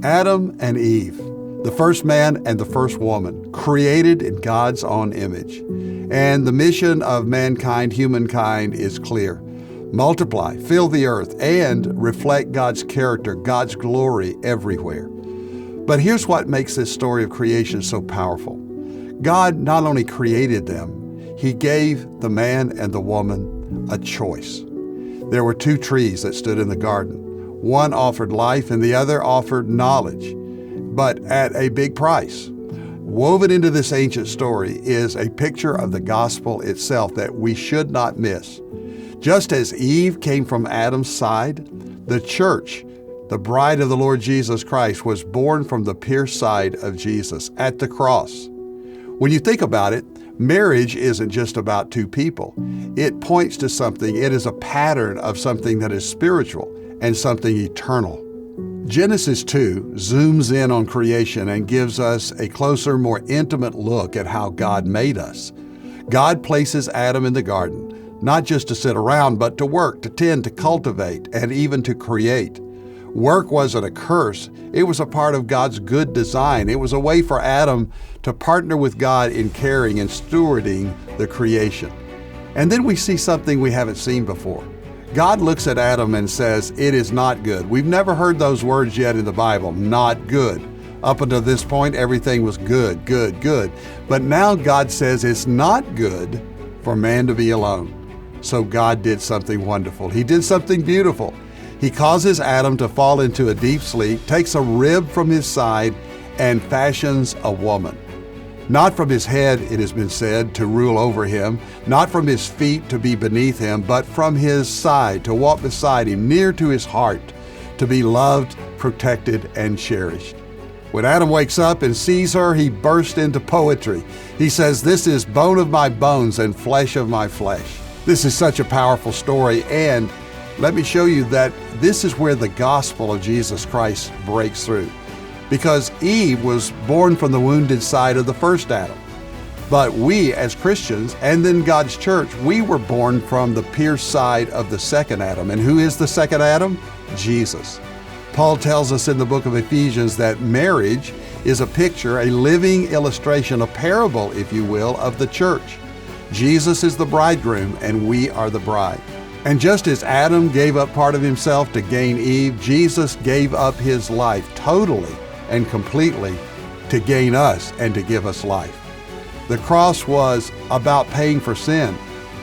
Adam and Eve, the first man and the first woman, created in God's own image. And the mission of mankind, humankind, is clear. Multiply, fill the earth, and reflect God's character, God's glory everywhere. But here's what makes this story of creation so powerful. God not only created them, He gave the man and the woman a choice. There were two trees that stood in the garden. One offered life and the other offered knowledge, but at a big price. Woven into this ancient story is a picture of the gospel itself that we should not miss. Just as Eve came from Adam's side, the church, the bride of the Lord Jesus Christ, was born from the pierced side of Jesus at the cross. When you think about it, marriage isn't just about two people. It points to something. It is a pattern of something that is spiritual and something eternal. Genesis 2 zooms in on creation and gives us a closer, more intimate look at how God made us. God places Adam in the garden, not just to sit around, but to work, to tend, to cultivate, and even to create. Work wasn't a curse. It was a part of God's good design. It was a way for Adam to partner with God in caring and stewarding the creation. And then we see something we haven't seen before. God looks at Adam and says, "It is not good." We've never heard those words yet in the Bible, not good. Up until this point, everything was good, good, good. But now God says it's not good for man to be alone. So God did something wonderful. He did something beautiful. He causes Adam to fall into a deep sleep, takes a rib from his side, and fashions a woman. Not from his head, it has been said, to rule over him, not from his feet to be beneath him, but from his side, to walk beside him, near to his heart, to be loved, protected, and cherished. When Adam wakes up and sees her, he bursts into poetry. He says, "This is bone of my bones and flesh of my flesh." This is such a powerful story, and let me show you that this is where the gospel of Jesus Christ breaks through. Because Eve was born from the wounded side of the first Adam. But we as Christians, and then God's church, we were born from the pierced side of the second Adam. And who is the second Adam? Jesus. Paul tells us in the book of Ephesians that marriage is a picture, a living illustration, a parable, if you will, of the church. Jesus is the bridegroom and we are the bride. And just as Adam gave up part of himself to gain Eve, Jesus gave up his life totally and completely to gain us and to give us life. The cross was about paying for sin.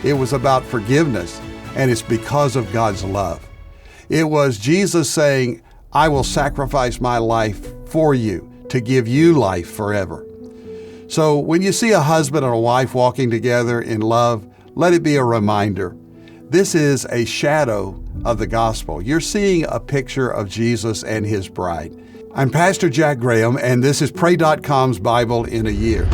It was about forgiveness, and it's because of God's love. It was Jesus saying, "I will sacrifice my life for you to give you life forever." So when you see a husband and a wife walking together in love, let it be a reminder. This is a shadow of the gospel. You're seeing a picture of Jesus and His bride. I'm Pastor Jack Graham, and this is Pray.com's Bible in a Year.